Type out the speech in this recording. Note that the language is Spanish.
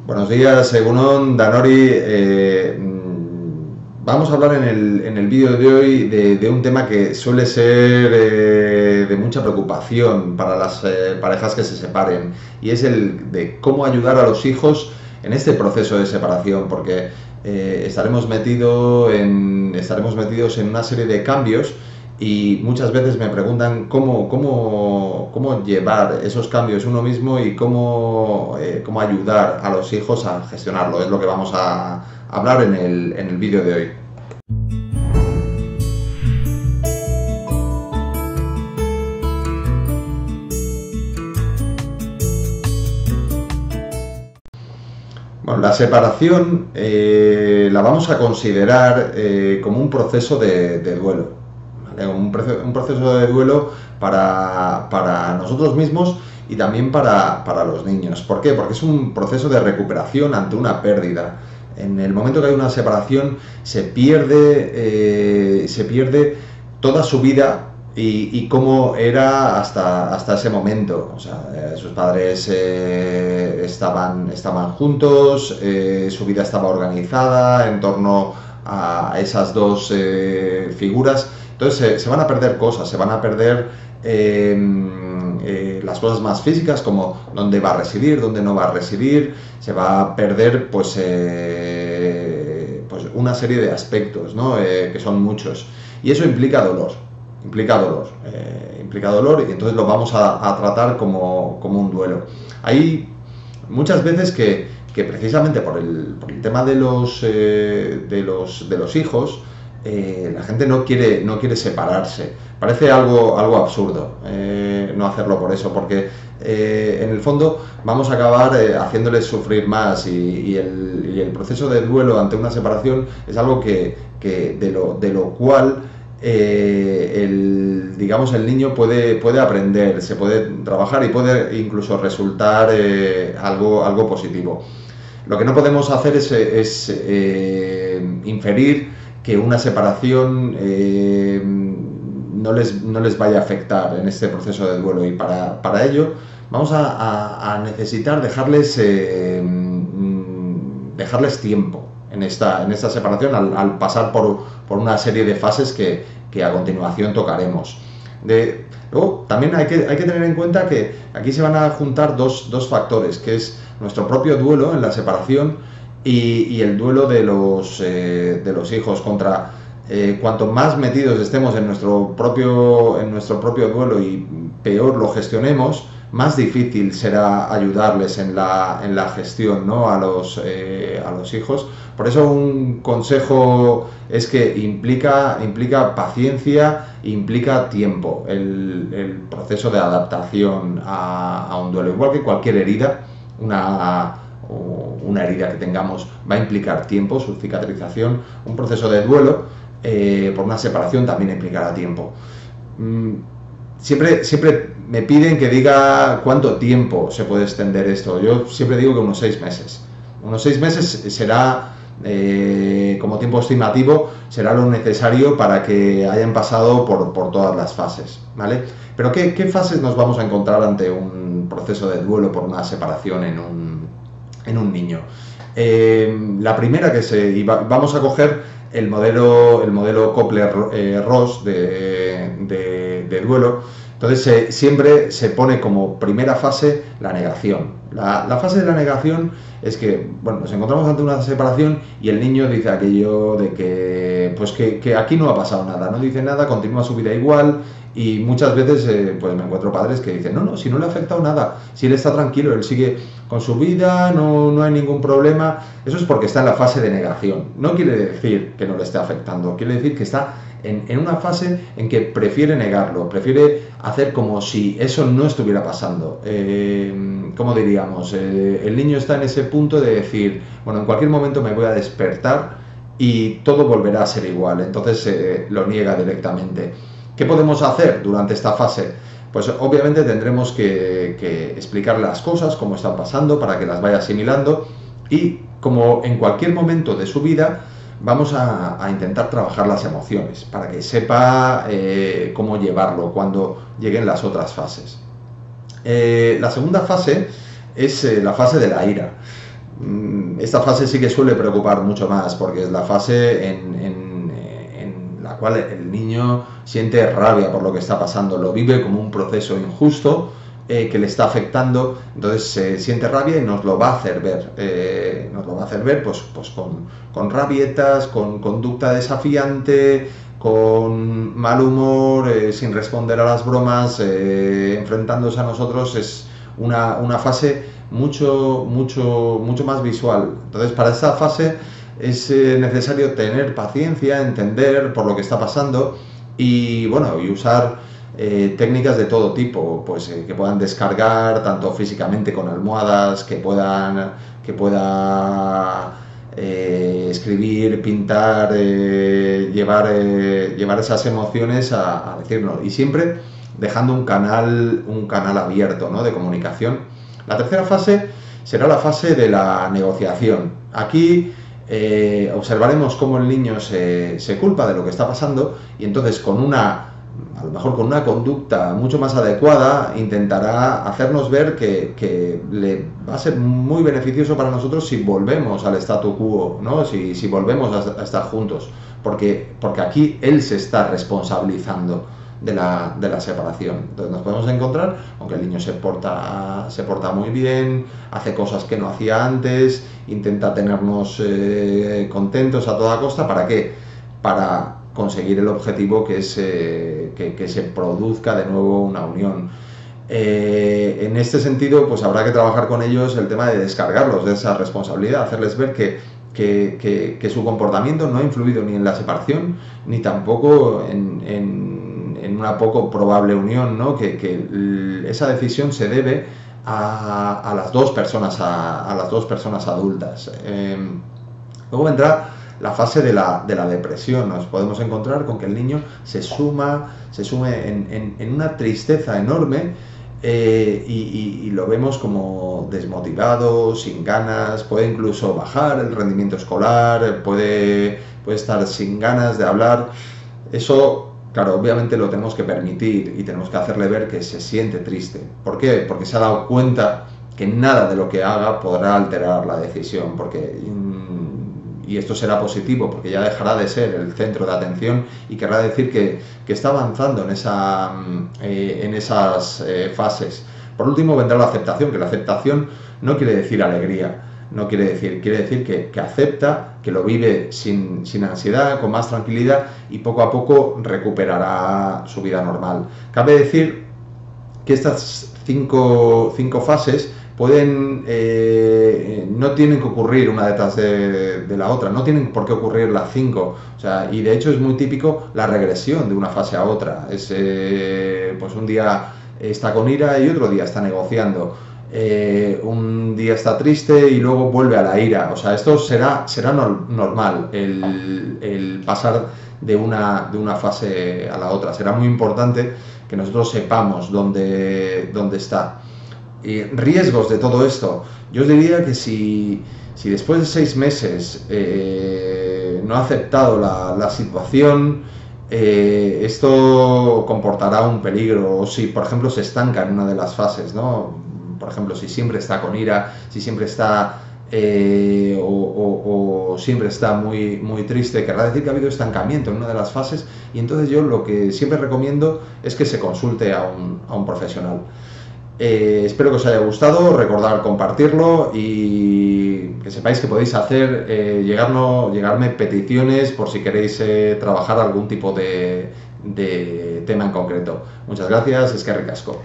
Buenos días, Egunon, Danori. Vamos a hablar en el vídeo de hoy de un tema que suele ser de mucha preocupación para las parejas que se separen, y es el de cómo ayudar a los hijos en este proceso de separación, porque estaremos metidos en una serie de cambios. Y muchas veces me preguntan cómo llevar esos cambios uno mismo y cómo ayudar a los hijos a gestionarlo. Es lo que vamos a hablar en el vídeo de hoy. Bueno, la separación la vamos a considerar como un proceso de duelo. Un proceso de duelo para nosotros mismos y también para los niños. ¿Por qué? Porque es un proceso de recuperación ante una pérdida. En el momento que hay una separación se pierde toda su vida y cómo era hasta ese momento. O sea, sus padres estaban juntos, su vida estaba organizada en torno a esas dos figuras. Entonces se van a perder cosas, se van a perder las cosas más físicas, como dónde va a residir, dónde no va a residir. Se va a perder pues una serie de aspectos, ¿no? Que son muchos, y eso implica dolor, y entonces lo vamos a tratar como un duelo. Hay muchas veces que precisamente por el tema de los hijos, la gente no quiere separarse. Parece algo absurdo no hacerlo por eso, porque en el fondo vamos a acabar haciéndoles sufrir más, y el proceso de duelo ante una separación es algo de lo cual el niño puede aprender, se puede trabajar y puede incluso resultar algo positivo. Lo que no podemos hacer es inferir que una separación no les vaya a afectar en este proceso de duelo, y para ello vamos a necesitar dejarles tiempo en esta separación, al pasar por una serie de fases que a continuación tocaremos. Luego también hay que tener en cuenta que aquí se van a juntar dos factores, que es nuestro propio duelo en la separación y el duelo de los hijos. Cuanto más metidos estemos en nuestro propio duelo y peor lo gestionemos, más difícil será ayudarles en la gestión, ¿no? a los hijos. Por eso un consejo es que implica paciencia, implica tiempo, el proceso de adaptación a un duelo. Igual que cualquier herida, una herida que tengamos va a implicar tiempo, su cicatrización. Un proceso de duelo por una separación también implicará tiempo. Siempre me piden que diga cuánto tiempo se puede extender esto. Yo siempre digo que unos 6 meses. Unos 6 meses será, como tiempo estimativo, será lo necesario para que hayan pasado por todas las fases, ¿vale? Pero ¿qué fases nos vamos a encontrar ante un proceso de duelo por una separación en un niño? La primera vamos a coger el modelo Kopler-Ross de duelo. Entonces siempre se pone como primera fase la negación. La fase de la negación es que, bueno, nos encontramos ante una separación y el niño dice aquello de que aquí no ha pasado nada, no dice nada, continúa su vida igual. Y muchas veces pues me encuentro padres que dicen, no, si no le ha afectado nada, si él está tranquilo, él sigue con su vida, no hay ningún problema. Eso es porque está en la fase de negación. No quiere decir que no le esté afectando, quiere decir que está en una fase en que prefiere negarlo, prefiere hacer como si eso no estuviera pasando. ¿Cómo diríamos? El niño está en ese punto de decir, bueno, en cualquier momento me voy a despertar y todo volverá a ser igual. Entonces lo niega directamente. ¿Qué podemos hacer durante esta fase? Pues obviamente tendremos que explicarle las cosas, cómo están pasando, para que las vaya asimilando, y como en cualquier momento de su vida vamos a intentar trabajar las emociones para que sepa cómo llevarlo cuando lleguen las otras fases. La segunda fase es la fase de la ira. esta fase sí que suele preocupar mucho más, porque es la fase en la cual el niño siente rabia por lo que está pasando, lo vive como un proceso injusto que le está afectando, entonces siente rabia y nos lo va a hacer ver, pues con rabietas, con conducta desafiante, con mal humor, sin responder a las bromas, enfrentándose a nosotros. Es una fase mucho más visual. Entonces, para esta fase es necesario tener paciencia, entender por lo que está pasando y usar técnicas de todo tipo, pues que puedan descargar tanto físicamente con almohadas, que pueda escribir, pintar, llevar esas emociones a decirlo, y siempre dejando un canal abierto, ¿no?, de comunicación. La tercera fase será la fase de la negociación. Aquí observaremos cómo el niño se culpa de lo que está pasando y entonces a lo mejor con una conducta mucho más adecuada intentará hacernos ver que le va a ser muy beneficioso para nosotros si volvemos al statu quo, ¿no?, si volvemos a estar juntos, porque aquí él se está responsabilizando de la separación. Entonces nos podemos encontrar, aunque el niño se porta muy bien, hace cosas que no hacía antes, intenta tenernos contentos a toda costa. ¿Para qué? Para conseguir el objetivo, que es que se produzca de nuevo una unión. En este sentido, pues habrá que trabajar con ellos el tema de descargarlos de esa responsabilidad, hacerles ver que su comportamiento no ha influido ni en la separación, ni tampoco en una poco probable unión, ¿no?, que esa decisión se debe a las dos personas adultas. Luego vendrá la fase de la depresión. Nos podemos encontrar con que el niño se sume en una tristeza enorme, y lo vemos como desmotivado, sin ganas, puede incluso bajar el rendimiento escolar, puede estar sin ganas de hablar. Eso, claro, obviamente lo tenemos que permitir y tenemos que hacerle ver que se siente triste. ¿Por qué? Porque se ha dado cuenta que nada de lo que haga podrá alterar la decisión, y esto será positivo porque ya dejará de ser el centro de atención y querrá decir que está avanzando en esas fases. Por último vendrá la aceptación, que la aceptación no quiere decir alegría, quiere decir que acepta, que lo vive sin ansiedad, con más tranquilidad, y poco a poco recuperará su vida normal. Cabe decir que estas cinco fases no tienen que ocurrir una detrás de la otra, no tienen por qué ocurrir las 5, y de hecho es muy típico la regresión de una fase a otra. Pues un día está con ira y otro día está negociando, un día está triste y luego vuelve a la ira. Esto será normal, el pasar de una fase a la otra. Será muy importante que nosotros sepamos dónde está. Y riesgos de todo esto, yo os diría que si después de 6 meses no ha aceptado la situación, esto comportará un peligro. O si, por ejemplo, se estanca en una de las fases, ¿no? Por ejemplo, si siempre está con ira, si siempre está o siempre está muy triste, querrá decir que ha habido estancamiento en una de las fases, y entonces yo lo que siempre recomiendo es que se consulte a un profesional. Espero que os haya gustado, recordad compartirlo y que sepáis que podéis llegarme peticiones por si queréis trabajar algún tipo de tema en concreto. Muchas gracias, eskerrik asko.